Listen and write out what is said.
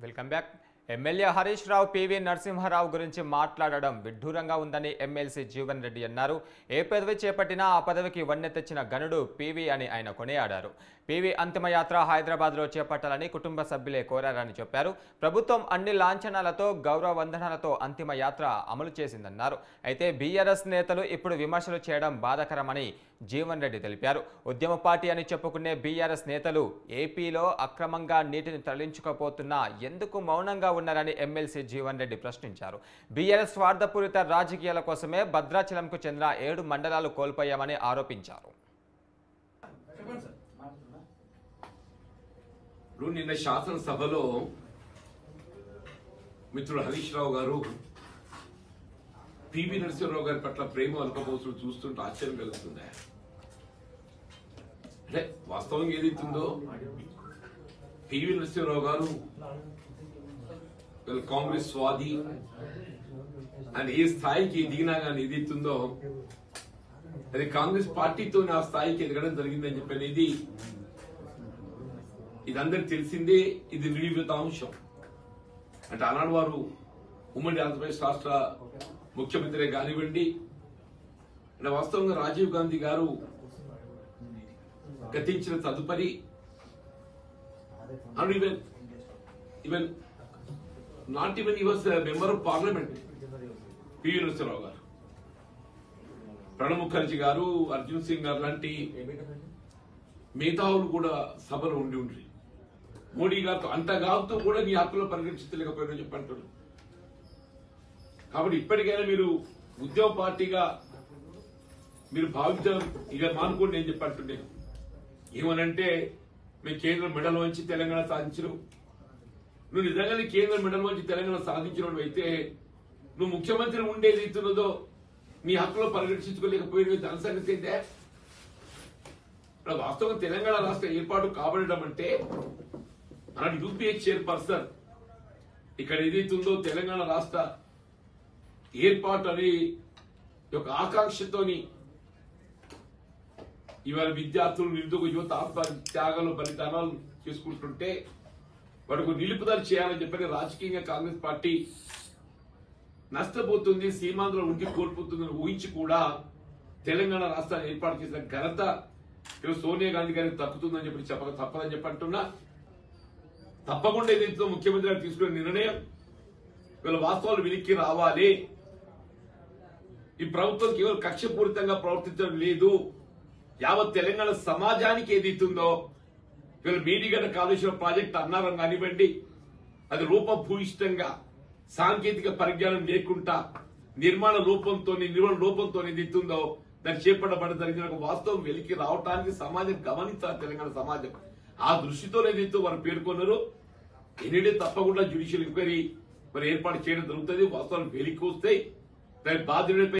Welcome back. MLA Harish Rao PV Narasimha Rao గురించి మాట్లాడడం విడ్డూరంగా ఉందని ఎమ్మెల్సీ జీవన్ రెడ్డి అన్నారు. ఏ పదవి చేపట్టినా ఆ పదవికి వన్నె తెచ్చిన గనుడు పివి అని ఆయన కొనియాడారు. పివి అంతిమయాత్ర హైదరాబాద్లో చేపట్టాలని కుటుంబ సభ్యులే కోరారని చెప్పారు. ప్రభుత్వం అన్ని లాంఛనాలతో గౌరవ వందనాలతో అంతిమయాత్ర అమలు చేసిందన్నారు. అయితే బీఆర్ఎస్ నేతలు ఇప్పుడు విమర్శలు చేయడం బాధాకరమని జీవన్ రెడ్డి తెలిపారు. ఉద్యమ పార్టీ అని చెప్పుకునే బీఆర్ఎస్ నేతలు ఏపీలో అక్రమంగా నీటిని తరలించుకోపోతున్నా ఎందుకు మౌనంగా ఉన్నారని ఎమ్మెల్సీ జీవన్ రెడ్డి ప్రశ్నించారు. బీఆర్ఎస్ స్వార్థపూరిత రాజకీయాల కోసమే భద్రాచలంకు చెందిన 7 మండలాలు కోల్పోయామని ఆరోపించారు. నిన్న శాసనసభలో మిత్రుడు హరీష్ రావు గారు పివి నరసింహారావు గారి పట్ల ప్రేమ అల్పపోసులు చూస్తుంటే ఆశ్చర్యం కలుగుతుంది. అంటే వాస్తవం ఏదైతుందో పివి నరసింహారావు గారు కాంగ్రెస్ స్వాది అని ఏ స్థాయికి దిగినా కానీ ఏదైతుందో అది కాంగ్రెస్ పార్టీతో ఆ స్థాయికి ఎదగడం జరిగిందని చెప్పనేది ఇది అందరికి తెలిసిందే. ఇది నిర్విత అంశం. అంటే ఆనాడు వారు ఉమ్మడి ఆంధ్రప్రదేశ్ రాష్ట్ర ముఖ్యమంత్రి కానివ్వండి, అంటే వాస్తవంగా రాజీవ్ గాంధీ గారు గతించిన తదుపరి even not even he was member of parliament PV Narasimha Rao garu, Pranab Mukherjee గారు, అర్జున్ సింగ్ గారు లాంటి మేధావులు కూడా సభలో ఉండి మోడీ గారితో అంతగాతో కూడా నీ హక్కులో పరిరక్షించలేకపోయినా చెప్పంటున్నారు. కాబట్టి ఇప్పటికైనా మీరు ఉద్యమ పార్టీగా మీరు భావించడం ఇక మానుకోండి నేను చెప్పంటున్నాను. ఏమనంటే మేము కేంద్రం మెడల్ వంచి తెలంగాణ సాధించడం, నువ్వు నిజంగానే కేంద్రం మెడల్ వంచి తెలంగాణ సాధించడం అయితే నువ్వు ముఖ్యమంత్రి ఉండేది ఇస్తున్నదో నీ హక్కులో పరిరక్షించుకోలేకపోయిన దాని సంగతి అయితే వాస్తవంగా తెలంగాణ రాష్ట్ర ఏర్పాటు కాబడడం అంటే అలాంటి యూపీఏ చైర్పర్సన్ ఇక్కడ ఏదైతుందో తెలంగాణ రాష్ట్ర ఏర్పాటు అనే ఒక ఆకాంక్షతోని ఇవాళ విద్యార్థులు, నిరుద్యోగ యువత ఆత్మ త్యాగాలు బలిదానాలు చేసుకుంటుంటే వాటికి నిలుపుదల చేయాలని చెప్పని రాజకీయంగా కాంగ్రెస్ పార్టీ నష్టపోతుంది, సీమాంధ్రలో ఉండి కోల్పోతుందని ఊహించి కూడా తెలంగాణ రాష్ట్రాన్ని ఏర్పాటు చేసిన ఘనత సోనియా గాంధీ గారికి తప్పుతుందని చెప్పి చెప్పక తప్పదని చెప్పంటున్నా. తప్పకుండా ఏదైతే ముఖ్యమంత్రి గారు తీసుకునే నిర్ణయం వీళ్ళ వాస్తవాలు వెనక్కి రావాలి. ఈ ప్రభుత్వం కేవలం కక్షపూరితంగా ప్రవర్తించడం లేదు. యావత్ తెలంగాణ సమాజానికి ఏదైతుందో వీళ్ళు మేడిగడ్డ కాళేశ్వరం ప్రాజెక్టు అన్నారం కానివ్వండి, అది రూపభూయిష్టంగా సాంకేతిక పరిజ్ఞానం లేకుండా నిర్మాణ లోపంతో నిర్వహణ లోపంతో ఏదైతుందో దాన్ని చేపట్టబడి జరిగిన ఒక వాస్తవం వెలికి రావటానికి సమాజం గమనించాలి. తెలంగాణ సమాజం ఆ దృష్టితో ఏదైతే వారు పేర్కొన్నారు. ఎన్నిడే తప్పకుండా జ్యుడిషియల్ ఎంక్వైరీ మరి ఏర్పాటు చేయడం జరుగుతుంది. వాస్తవాలు వెలికి వస్తాయి. దాని బాధ్యులపై